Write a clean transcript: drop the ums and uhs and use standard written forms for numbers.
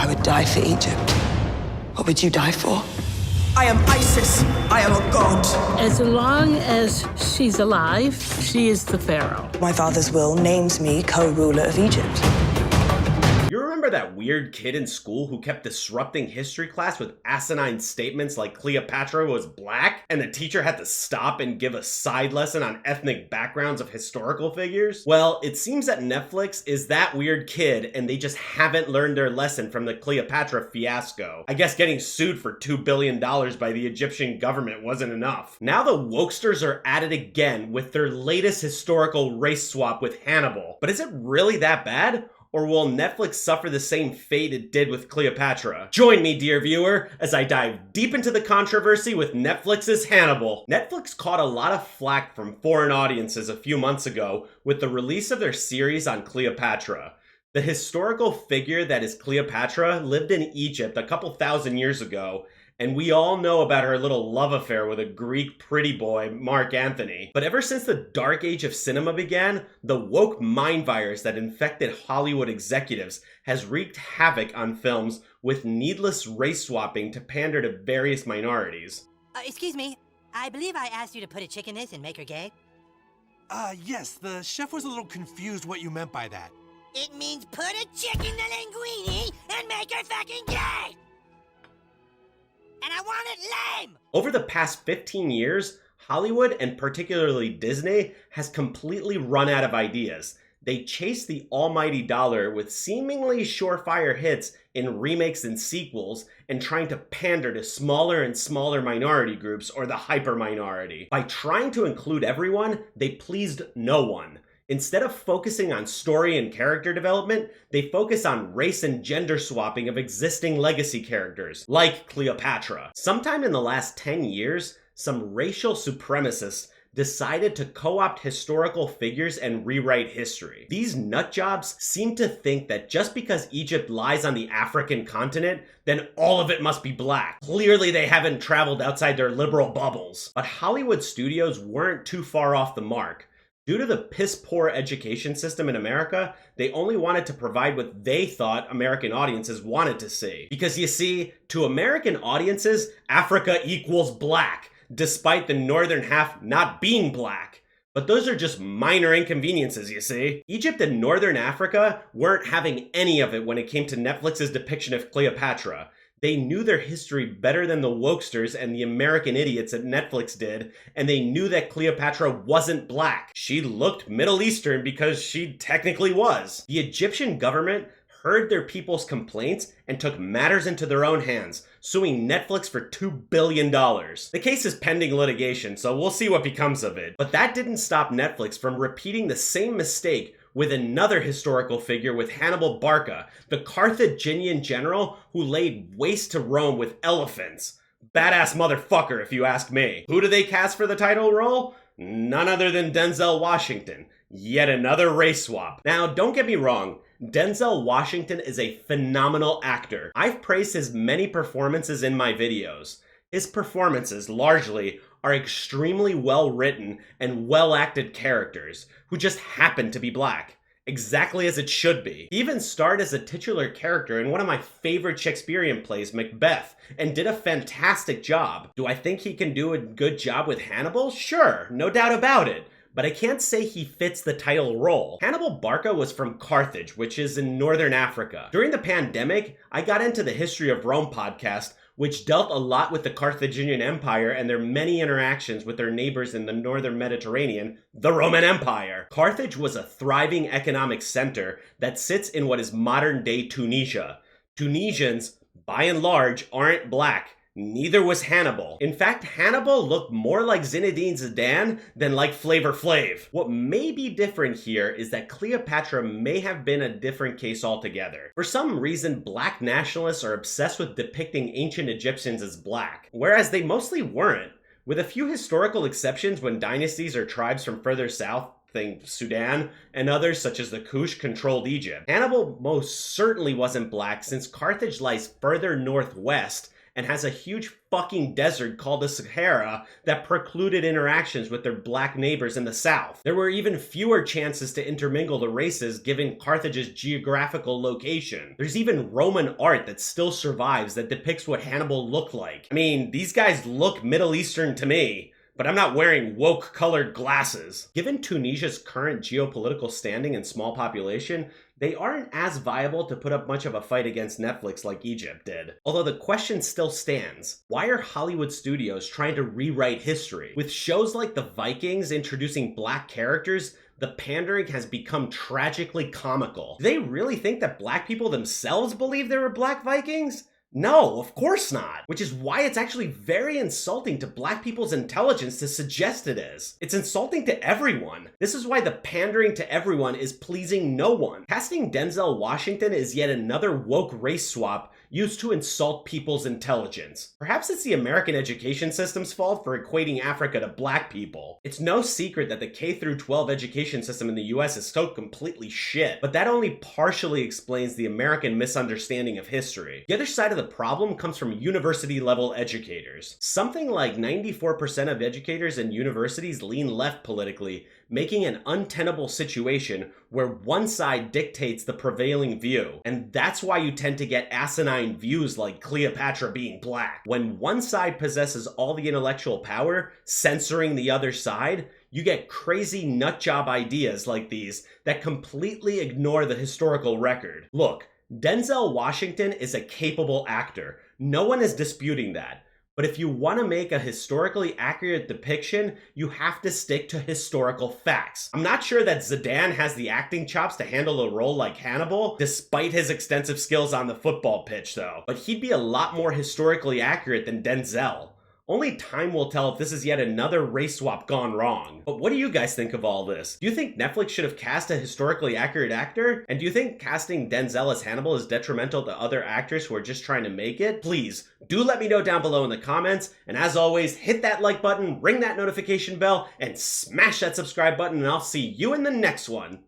I would die for Egypt. What would you die for? I am Isis. I am a god. As long as she's alive, she is the pharaoh. My father's will names me co-ruler of Egypt. You remember that weird kid in school who kept disrupting history class with asinine statements like Cleopatra was black, and the teacher had to stop and give a side lesson on ethnic backgrounds of historical figures? Well, it seems that Netflix is that weird kid, and they just haven't learned their lesson from the Cleopatra fiasco. I guess getting sued for $2 billion by the Egyptian government wasn't enough. Now the wokesters are at it again with their latest historical race swap with Hannibal. But is it really that bad? Or will Netflix suffer the same fate it did with Cleopatra? Join me, dear viewer, as I dive deep into the controversy with Netflix's Hannibal. Netflix caught a lot of flack from foreign audiences a few months ago with the release of their series on Cleopatra. The historical figure that is Cleopatra lived in Egypt a couple thousand years ago, and we all know about her little love affair with a Greek pretty boy, Mark Antony. But ever since the dark age of cinema began, the woke mind virus that infected Hollywood executives has wreaked havoc on films with needless race swapping to pander to various minorities. Excuse me, I believe I asked you to put a chick in this and make her gay. Yes, the chef was a little confused what you meant by that. It means put a chick in the linguine and make her fucking gay! And I want it lame! Over the past 15 years, Hollywood, and particularly Disney, has completely run out of ideas. They chase the almighty dollar with seemingly surefire hits in remakes and sequels, and trying to pander to smaller and smaller minority groups, or the hyper-minority. By trying to include everyone, they pleased no one. Instead of focusing on story and character development, they focus on race and gender swapping of existing legacy characters, like Cleopatra. Sometime in the last 10 years, some racial supremacists decided to co-opt historical figures and rewrite history. These nutjobs seem to think that just because Egypt lies on the African continent, then all of it must be black. Clearly they haven't traveled outside their liberal bubbles. But Hollywood studios weren't too far off the mark. Due to the piss-poor education system in America, they only wanted to provide what they thought American audiences wanted to see. Because you see, to American audiences, Africa equals black, despite the northern half not being black. But those are just minor inconveniences, you see. Egypt and northern Africa weren't having any of it when it came to Netflix's depiction of Cleopatra. They knew their history better than the wokesters and the American idiots at Netflix did, and they knew that Cleopatra wasn't black. She looked Middle Eastern because she technically was. The Egyptian government heard their people's complaints and took matters into their own hands, suing Netflix for $2 billion. The case is pending litigation, so we'll see what becomes of it. But that didn't stop Netflix from repeating the same mistake with another historical figure with Hannibal Barca, the Carthaginian general who laid waste to Rome with elephants. Badass motherfucker, if you ask me. Who do they cast for the title role? None other than Denzel Washington. Yet another race swap. Now, don't get me wrong, Denzel Washington is a phenomenal actor. I've praised his many performances in my videos. His performances, largely, are extremely well-written and well-acted characters who just happen to be black. Exactly as it should be. He even starred as a titular character in one of my favorite Shakespearean plays, Macbeth, and did a fantastic job. Do I think he can do a good job with Hannibal? Sure, no doubt about it. But I can't say he fits the title role. Hannibal Barca was from Carthage, which is in northern Africa. During the pandemic, I got into the History of Rome podcast, which dealt a lot with the Carthaginian Empire and their many interactions with their neighbors in the northern Mediterranean, the Roman Empire. Carthage was a thriving economic center that sits in what is modern-day Tunisia. Tunisians, by and large, aren't black. Neither was Hannibal. In fact, Hannibal looked more like Zinedine Zidane than like Flavor Flav. What may be different here is that Cleopatra may have been a different case altogether. For some reason, black nationalists are obsessed with depicting ancient Egyptians as black, whereas they mostly weren't. With a few historical exceptions when dynasties or tribes from further south, think Sudan, and others such as the Kush controlled Egypt. Hannibal most certainly wasn't black since Carthage lies further northwest, and has a huge fucking desert called the Sahara that precluded interactions with their black neighbors in the south. There were even fewer chances to intermingle the races given Carthage's geographical location. There's even Roman art that still survives that depicts what Hannibal looked like. I mean, these guys look Middle Eastern to me, but I'm not wearing woke-colored glasses. Given Tunisia's current geopolitical standing and small population, they aren't as viable to put up much of a fight against Netflix like Egypt did. Although the question still stands, why are Hollywood studios trying to rewrite history? With shows like The Vikings introducing black characters, the pandering has become tragically comical. Do they really think that black people themselves believe there were black Vikings? No, of course not. Which is why it's actually very insulting to black people's intelligence to suggest it is. It's insulting to everyone. This is why the pandering to everyone is pleasing no one. Casting Denzel Washington is yet another woke race swap used to insult people's intelligence. Perhaps it's the American education system's fault for equating Africa to black people. It's no secret that the K-12 education system in the US is so completely shit, but that only partially explains the American misunderstanding of history. The other side of the problem comes from university-level educators. Something like 94% of educators in universities lean left politically, making an untenable situation where one side dictates the prevailing view. And that's why you tend to get asinine views like Cleopatra being black. When one side possesses all the intellectual power, censoring the other side, you get crazy nutjob ideas like these that completely ignore the historical record. Look, Denzel Washington is a capable actor. No one is disputing that. But if you want to make a historically accurate depiction, you have to stick to historical facts. I'm not sure that Zidane has the acting chops to handle a role like Hannibal, despite his extensive skills on the football pitch though. But he'd be a lot more historically accurate than Denzel. Only time will tell if this is yet another race swap gone wrong. But what do you guys think of all this? Do you think Netflix should have cast a historically accurate actor? And do you think casting Denzel as Hannibal is detrimental to other actors who are just trying to make it? Please, do let me know down below in the comments. And as always, hit that like button, ring that notification bell, and smash that subscribe button, and I'll see you in the next one.